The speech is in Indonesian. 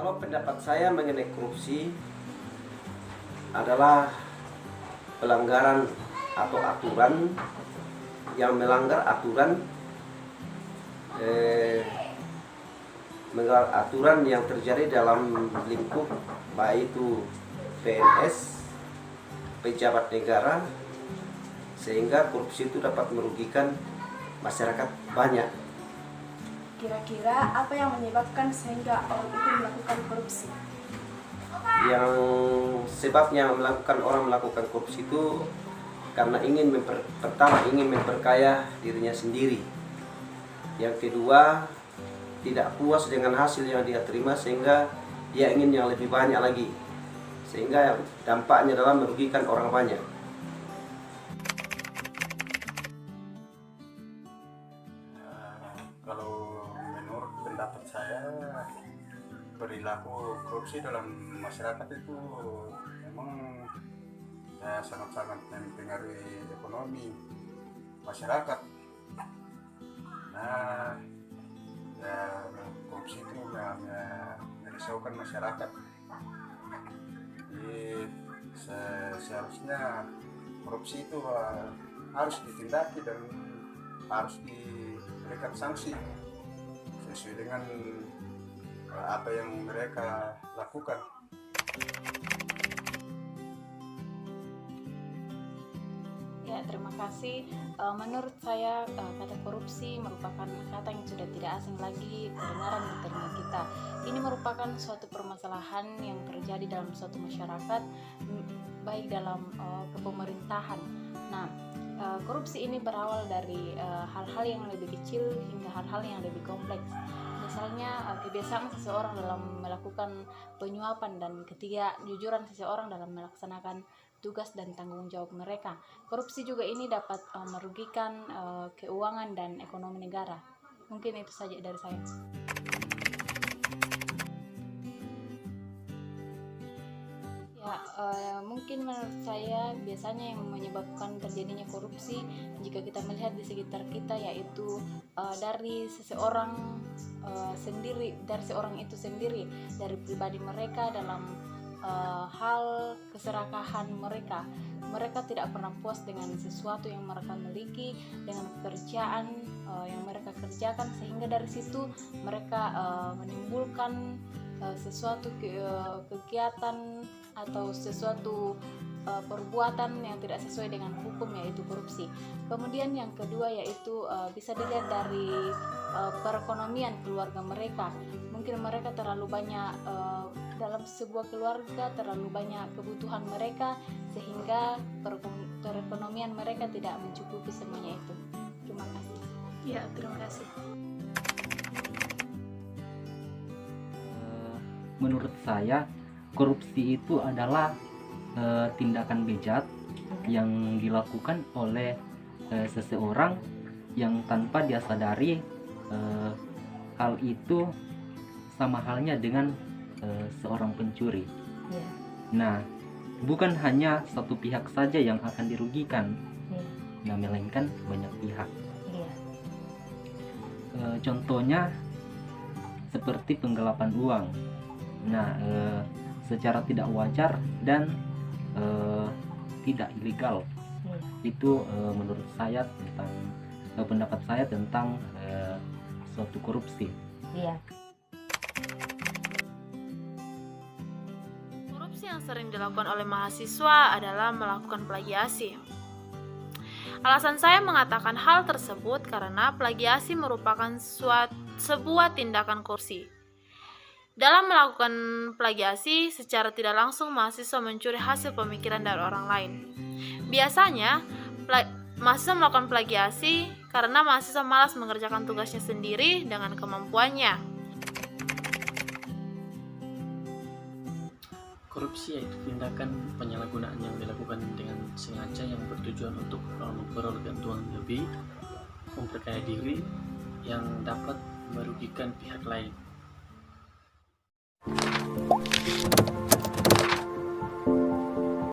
Kalau pendapat saya mengenai korupsi adalah pelanggaran atau aturan yang melanggar aturan yang terjadi dalam lingkup baik itu PNS, pejabat negara, sehingga korupsi itu dapat merugikan masyarakat banyak. Kira-kira apa yang menyebabkan sehingga orang itu melakukan korupsi? Yang sebabnya orang melakukan korupsi itu karena pertama ingin memperkaya dirinya sendiri. Yang kedua, tidak puas dengan hasil yang dia terima sehingga dia ingin yang lebih banyak lagi. Sehingga dampaknya adalah merugikan orang banyak. Kalau menurut pendapat saya, perilaku korupsi dalam masyarakat itu memang sangat-sangat mempengaruhi ekonomi masyarakat. Nah, korupsi itu merisaukan masyarakat. Jadi seharusnya korupsi itu harus ditindaki dan harus diberikan sanksi sesuai dengan apa yang mereka lakukan. Ya, terima kasih. Menurut saya kata korupsi merupakan kata yang sudah tidak asing lagi kedengaran di telinga kita. Ini merupakan suatu permasalahan yang terjadi dalam suatu masyarakat, baik dalam kepemerintahan. Nah, korupsi ini berawal dari hal-hal yang lebih kecil hingga hal-hal yang lebih kompleks. Misalnya kebiasaan seseorang dalam melakukan penyuapan dan ketidakjujuran seseorang dalam melaksanakan tugas dan tanggung jawab mereka. Korupsi juga ini dapat merugikan keuangan dan ekonomi negara. Mungkin itu saja dari saya. Mungkin menurut saya biasanya yang menyebabkan terjadinya korupsi jika kita melihat di sekitar kita yaitu dari seseorang dari seorang itu sendiri, dari pribadi mereka dalam hal keserakahan mereka tidak pernah puas dengan sesuatu yang mereka miliki, dengan pekerjaan yang mereka kerjakan, sehingga dari situ mereka menimbulkan sesuatu kegiatan atau sesuatu perbuatan yang tidak sesuai dengan hukum, yaitu korupsi. Kemudian yang kedua yaitu bisa dilihat dari perekonomian keluarga mereka. Mungkin mereka terlalu banyak dalam sebuah keluarga, terlalu banyak kebutuhan mereka sehingga perekonomian mereka tidak mencukupi semuanya itu. Terima kasih. Ya, terima kasih. Menurut saya, korupsi itu adalah tindakan bejat yang dilakukan oleh seseorang yang tanpa dia sadari hal itu sama halnya dengan seorang pencuri. Yeah. Nah, bukan hanya satu pihak saja yang akan dirugikan, Yeah. nah melainkan banyak pihak. Yeah. Contohnya seperti penggelapan uang. Nah, secara tidak wajar dan tidak ilegal. Itu menurut saya tentang pendapat saya tentang suatu korupsi. Iya. Korupsi yang sering dilakukan oleh mahasiswa adalah melakukan plagiasi. Alasan saya mengatakan hal tersebut karena plagiasi merupakan sebuah tindakan korupsi. Dalam melakukan plagiasi, secara tidak langsung mahasiswa mencuri hasil pemikiran dari orang lain. Biasanya, mahasiswa melakukan plagiasi karena mahasiswa malas mengerjakan tugasnya sendiri dengan kemampuannya. Korupsi yaitu tindakan penyalahgunaan yang dilakukan dengan sengaja yang bertujuan untuk memperoleh keuntungan lebih, memperkaya diri yang dapat merugikan pihak lain.